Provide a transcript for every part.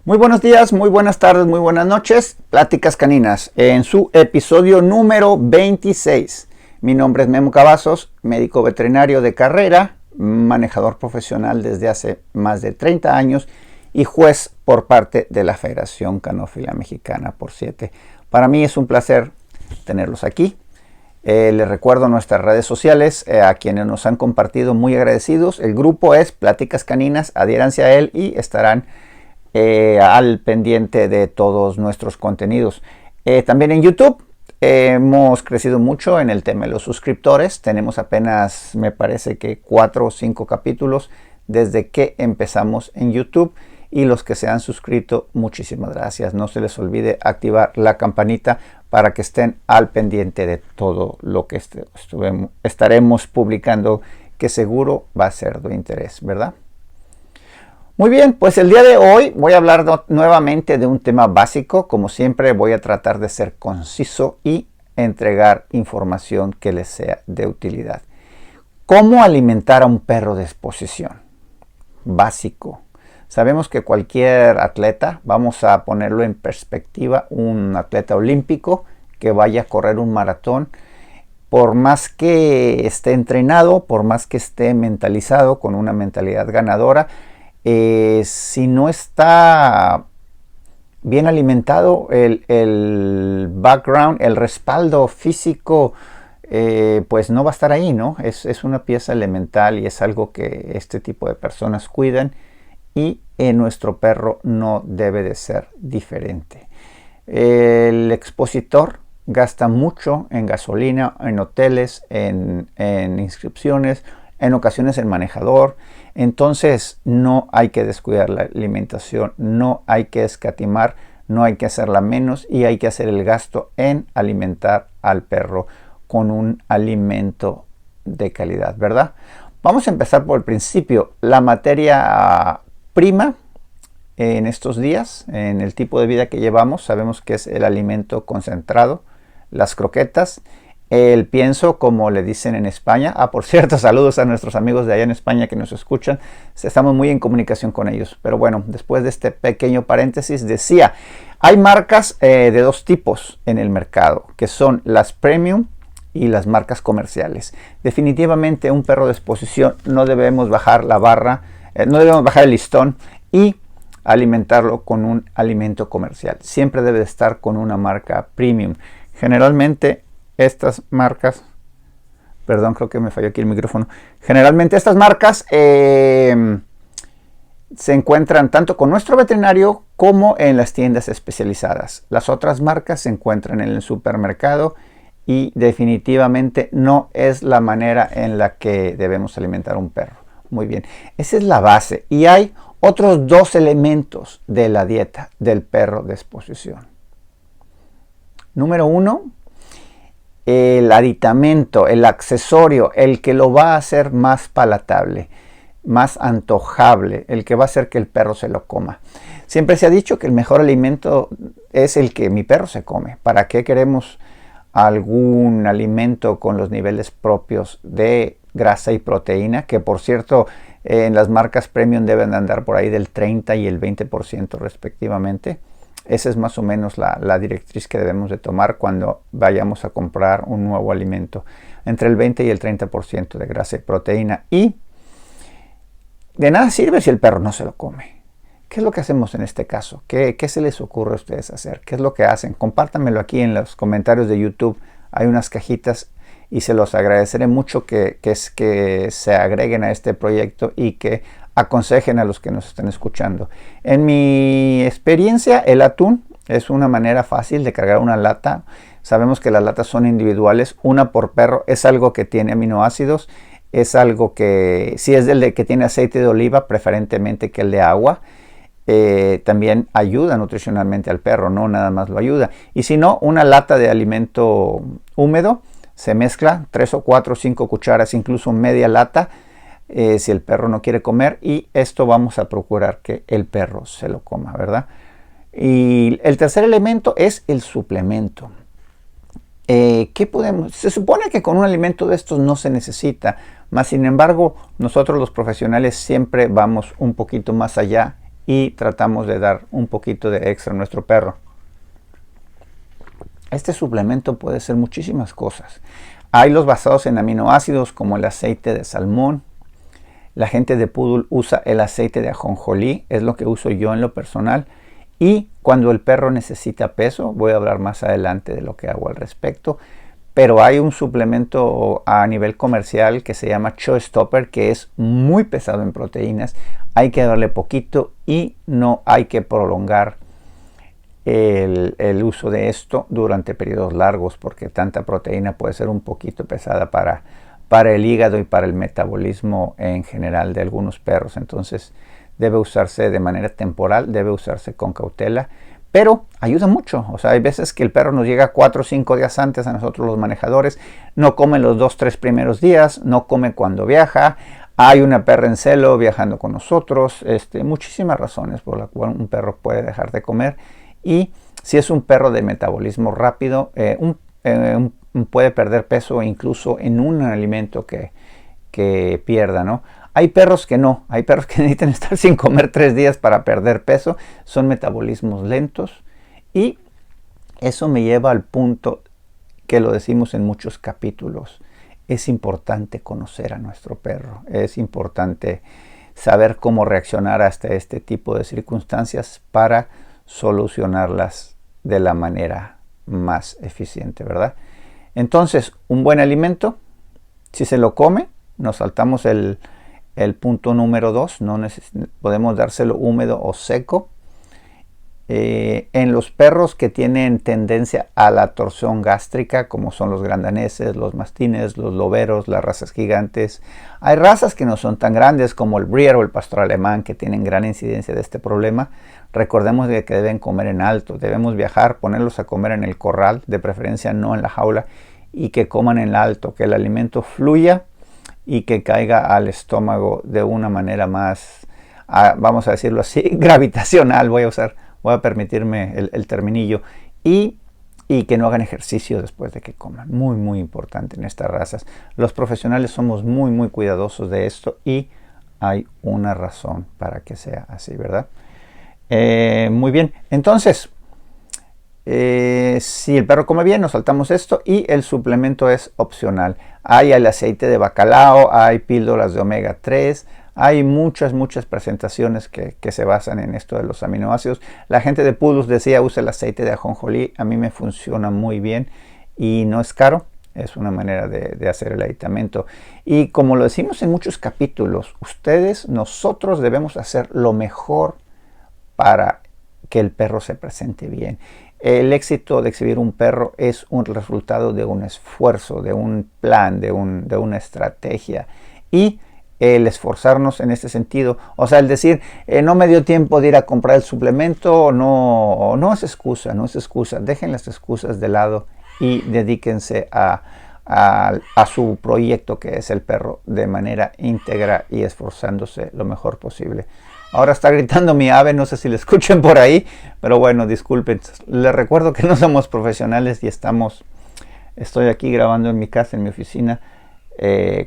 Muy buenos días, muy buenas tardes, muy buenas noches. Pláticas Caninas en su episodio número 26. Mi nombre es Memo Cavazos, médico veterinario de carrera, manejador profesional desde hace más de 30 años y juez por parte de la Federación Canófila Mexicana por 7. Para mí es un placer tenerlos aquí. Les recuerdo nuestras redes sociales, a quienes nos han compartido, muy agradecidos. El grupo es Pláticas Caninas, adhiéranse a él y estarán al pendiente de todos nuestros contenidos. También en YouTube hemos crecido mucho en el tema de los suscriptores. Tenemos apenas, me parece que 4 o 5 capítulos desde que empezamos en YouTube. Y los que se han suscrito, muchísimas gracias. No se les olvide activar la campanita para que estén al pendiente de todo lo que estaremos publicando, que seguro va a ser de interés, ¿verdad? Muy bien, pues el día de hoy voy a hablar nuevamente de un tema básico. Como siempre, voy a tratar de ser conciso y entregar información que les sea de utilidad. ¿Cómo alimentar a un perro de exposición? Básico. Sabemos que cualquier atleta, vamos a ponerlo en perspectiva, un atleta olímpico que vaya a correr un maratón, por más que esté entrenado, por más que esté mentalizado con una mentalidad ganadora, si no está bien alimentado, el background, el respaldo físico, pues no va a estar ahí, ¿no? Es una pieza elemental y es algo que este tipo de personas cuidan. Y en nuestro perro no debe de ser diferente. El expositor gasta mucho en gasolina, en hoteles, en inscripciones, en ocasiones en manejador. Entonces no hay que descuidar la alimentación, no hay que escatimar, no hay que hacerla menos y hay que hacer el gasto en alimentar al perro con un alimento de calidad, ¿verdad? Vamos a empezar por el principio. La materia prima en estos días, en el tipo de vida que llevamos, sabemos que es el alimento concentrado, las croquetas, el pienso, como le dicen en España. Por cierto, saludos a nuestros amigos de allá en España que nos escuchan. Estamos muy en comunicación con ellos. Pero bueno, después de este pequeño paréntesis, decía, hay marcas de dos tipos en el mercado, que son las premium y las marcas comerciales. Definitivamente un perro de exposición no debemos bajar la barra, no debemos bajar el listón y alimentarlo con un alimento comercial. Siempre debe estar con una marca premium. Generalmente estas marcas, perdón, creo que me falló aquí el micrófono. Generalmente estas marcas se encuentran tanto con nuestro veterinario como en las tiendas especializadas. Las otras marcas se encuentran en el supermercado y definitivamente no es la manera en la que debemos alimentar a un perro. Muy bien, esa es la base. Y hay otros dos elementos de la dieta del perro de exposición. Número 1, el aditamento, el accesorio, el que lo va a hacer más palatable, más antojable, el que va a hacer que el perro se lo coma. Siempre se ha dicho que el mejor alimento es el que mi perro se come. ¿Para qué queremos algún alimento con los niveles propios de grasa y proteína? Que por cierto, en las marcas premium deben andar por ahí del 30 y el 20% respectivamente. Esa es más o menos la directriz que debemos de tomar cuando vayamos a comprar un nuevo alimento. Entre el 20 y el 30% de grasa y proteína. Y de nada sirve si el perro no se lo come. ¿Qué es lo que hacemos en este caso? ¿Qué se les ocurre a ustedes hacer? ¿Qué es lo que hacen? Compártanmelo aquí en los comentarios de YouTube. Hay unas cajitas y se los agradeceré mucho que se agreguen a este proyecto y que aconsejen a los que nos estén escuchando. En mi experiencia, el atún es una manera fácil de cargar una lata. Sabemos que las latas son individuales, una por perro. Es algo que tiene aminoácidos. Es algo que, si es del que tiene aceite de oliva, preferentemente que el de agua. También ayuda nutricionalmente al perro, no nada más lo ayuda. Y si no, una lata de alimento húmedo, se mezcla 3 o 4 o 5 cucharas, incluso media lata, si el perro no quiere comer, y esto vamos a procurar que el perro se lo coma, ¿verdad? Y el tercer elemento es el suplemento. ¿Qué podemos? Se supone que con un alimento de estos no se necesita, mas sin embargo nosotros los profesionales siempre vamos un poquito más allá y tratamos de dar un poquito de extra a nuestro perro. Este suplemento puede ser muchísimas cosas. Hay los basados en aminoácidos como el aceite de salmón. La gente de Poodle usa el aceite de ajonjolí, es lo que uso yo en lo personal. Y cuando el perro necesita peso, voy a hablar más adelante de lo que hago al respecto. Pero hay un suplemento a nivel comercial que se llama Showstopper, que es muy pesado en proteínas. Hay que darle poquito y no hay que prolongar el uso de esto durante periodos largos, porque tanta proteína puede ser un poquito pesada para el hígado y para el metabolismo en general de algunos perros. Entonces debe usarse de manera temporal, debe usarse con cautela, pero ayuda mucho. O sea, hay veces que el perro nos llega 4 o 5 días antes a nosotros los manejadores, no come los 2-3 primeros días, no come cuando viaja. Hay una perra en celo viajando con nosotros, muchísimas razones por las cuales un perro puede dejar de comer. Y si es un perro de metabolismo rápido, puede perder peso incluso en un alimento que pierda, ¿no? Hay perros que no, hay perros que necesitan estar sin comer 3 días para perder peso, son metabolismos lentos, y eso me lleva al punto que lo decimos en muchos capítulos. Es importante conocer a nuestro perro, es importante saber cómo reaccionar hasta este tipo de circunstancias para solucionarlas de la manera más eficiente, ¿verdad? Entonces, un buen alimento, si se lo come, nos saltamos el punto número 2, podemos dárselo húmedo o seco. En los perros que tienen tendencia a la torsión gástrica, como son los grandaneses, los mastines, los loberos, las razas gigantes, hay razas que no son tan grandes como el Breeder o el pastor alemán, que tienen gran incidencia de este problema. Recordemos que deben comer en alto, debemos viajar, ponerlos a comer en el corral, de preferencia no en la jaula, y que coman en alto, que el alimento fluya y que caiga al estómago de una manera más, vamos a decirlo así, gravitacional. Voy a permitirme el terminillo, y que no hagan ejercicio después de que coman. Muy, muy importante en estas razas. Los profesionales somos muy, muy cuidadosos de esto, y hay una razón para que sea así, ¿verdad? Muy bien, entonces, si el perro come bien, nos saltamos esto, y el suplemento es opcional. Hay el aceite de bacalao, hay píldoras de omega 3, hay muchas presentaciones que se basan en esto de los aminoácidos. La gente de Poodle decía, usa el aceite de ajonjolí. A mí me funciona muy bien y no es caro. Es una manera de hacer el aditamento. Y como lo decimos en muchos capítulos, nosotros debemos hacer lo mejor para que el perro se presente bien. El éxito de exhibir un perro es un resultado de un esfuerzo, de un plan, de una estrategia. Y el esforzarnos en este sentido, o sea, el decir, no me dio tiempo de ir a comprar el suplemento, no es excusa, no es excusa. Dejen las excusas de lado y dedíquense a su proyecto, que es el perro, de manera íntegra y esforzándose lo mejor posible. Ahora está gritando mi ave, no sé si le escuchen por ahí, pero bueno, disculpen. Les recuerdo que no somos profesionales y estoy aquí grabando en mi casa, en mi oficina,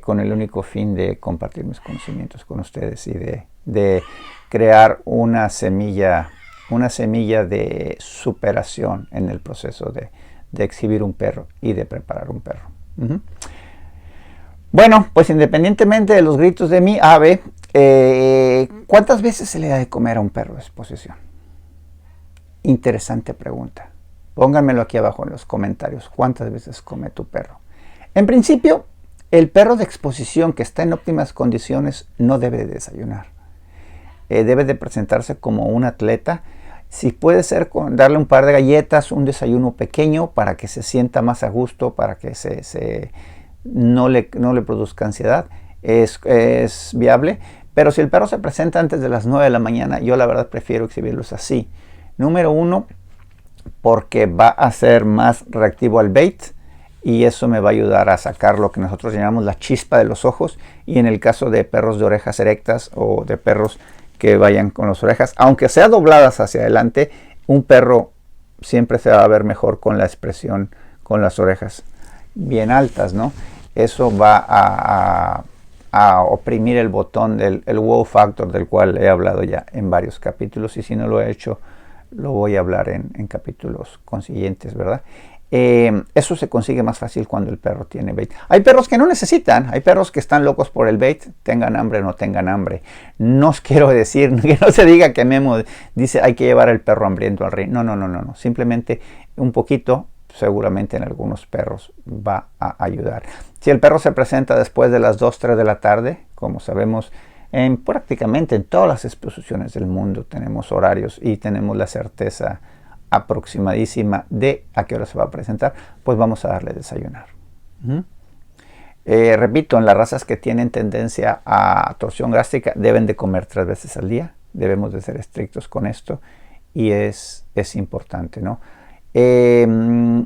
con el único fin de compartir mis conocimientos con ustedes y de crear una semilla de superación en el proceso de exhibir un perro y de preparar un perro. Bueno, pues independientemente de los gritos de mi ave, ¿cuántas veces se le da de comer a un perro de exposición? Interesante pregunta. Pónganmelo aquí abajo en los comentarios. ¿Cuántas veces come tu perro? En principio, el perro de exposición que está en óptimas condiciones no debe de desayunar. Debe de presentarse como un atleta. Si puede ser darle un par de galletas, un desayuno pequeño para que se sienta más a gusto, para que no le produzca ansiedad, es viable. Pero si el perro se presenta antes de las 9 de la mañana, yo la verdad prefiero exhibirlos así. Número 1, porque va a ser más reactivo al bait, y eso me va a ayudar a sacar lo que nosotros llamamos la chispa de los ojos. Y en el caso de perros de orejas erectas o de perros que vayan con las orejas, aunque sea dobladas hacia adelante, un perro siempre se va a ver mejor con la expresión, con las orejas bien altas, ¿no? Eso va a oprimir el botón del wow factor, del cual he hablado ya en varios capítulos, y si no lo he hecho lo voy a hablar en capítulos consiguientes, ¿verdad? Eso se consigue más fácil cuando el perro tiene bait. Hay perros que no necesitan, hay perros que están locos por el bait, tengan hambre o no tengan hambre. No os quiero decir, que no se diga que Memo dice hay que llevar el perro hambriento al ring. No. Simplemente un poquito, seguramente en algunos perros va a ayudar. Si el perro se presenta después de las 2, 3 de la tarde, como sabemos, prácticamente en todas las exposiciones del mundo tenemos horarios y tenemos la certeza aproximadísima de a qué hora se va a presentar, pues vamos a darle desayunar. Repito, en las razas que tienen tendencia a torsión gástrica deben de comer 3 veces al día, debemos de ser estrictos con esto y es importante, ¿no?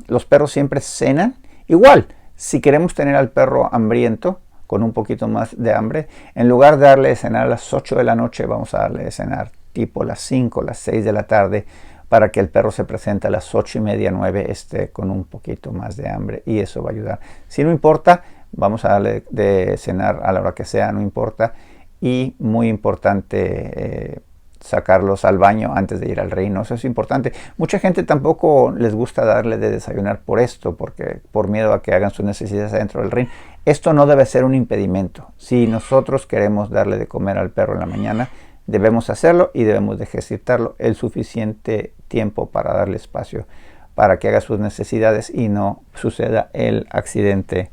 Los perros siempre cenan. Igual, si queremos tener al perro hambriento, con un poquito más de hambre, en lugar de darle de cenar a las 8 de la noche, vamos a darle de cenar tipo las 5, las 6 de la tarde, para que el perro se presente a las 8 y media, 9, con un poquito más de hambre, y eso va a ayudar. Si no importa, vamos a darle de cenar a la hora que sea, no importa. Y muy importante, sacarlos al baño antes de ir al ring, ¿no? Eso es importante. Mucha gente tampoco les gusta darle de desayunar por esto, porque por miedo a que hagan sus necesidades adentro del ring. Esto no debe ser un impedimento. Si nosotros queremos darle de comer al perro en la mañana, debemos hacerlo y debemos de ejercitarlo el suficiente tiempo para darle espacio para que haga sus necesidades y no suceda el accidente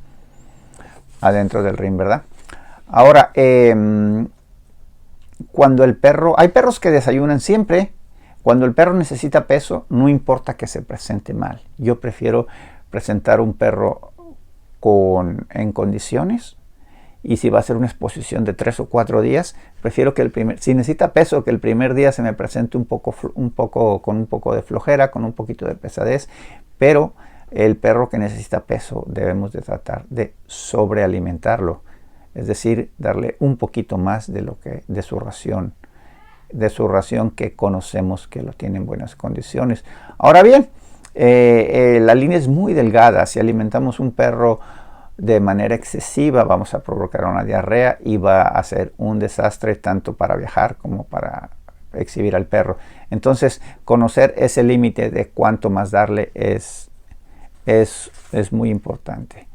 adentro del ring, ¿verdad? Ahora, cuando el perro, hay perros que desayunan siempre. Cuando el perro necesita peso, no importa que se presente mal. Yo prefiero presentar un perro en condiciones, y si va a ser una exposición de 3 o 4 días, prefiero que si necesita peso, que el primer día se me presente con un poco de flojera, con un poquito de pesadez, pero el perro que necesita peso debemos de tratar de sobrealimentarlo, es decir, darle un poquito más de su ración que conocemos que lo tiene en buenas condiciones. Ahora bien, la línea es muy delgada. Si alimentamos un perro de manera excesiva, vamos a provocar una diarrea y va a ser un desastre tanto para viajar como para exhibir al perro. Entonces, conocer ese límite de cuánto más darle es muy importante.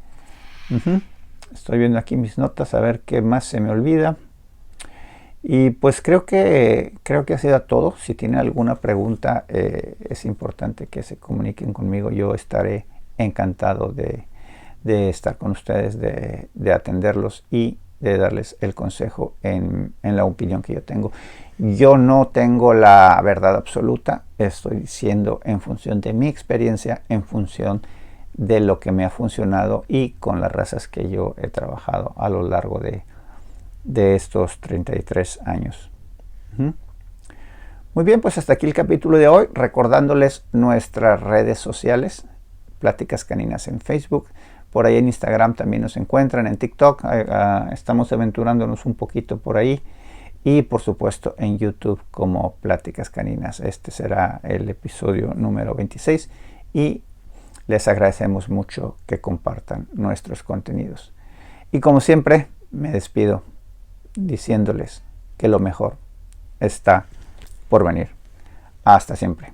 Estoy viendo aquí mis notas a ver qué más se me olvida. Y pues creo que ha sido todo. Si tienen alguna pregunta, es importante que se comuniquen conmigo. Yo estaré encantado de estar con ustedes, de atenderlos y de darles el consejo en la opinión que yo tengo. Yo no tengo la verdad absoluta, estoy diciendo en función de mi experiencia, en función de lo que me ha funcionado y con las razas que yo he trabajado a lo largo de estos 33 años. Muy bien, pues hasta aquí el capítulo de hoy, recordándoles nuestras redes sociales, Pláticas Caninas en Facebook, por ahí en Instagram también nos encuentran, en TikTok, estamos aventurándonos un poquito por ahí, y por supuesto en YouTube como Pláticas Caninas. Este será el episodio número 26 y les agradecemos mucho que compartan nuestros contenidos. Y como siempre, me despido diciéndoles que lo mejor está por venir. Hasta siempre.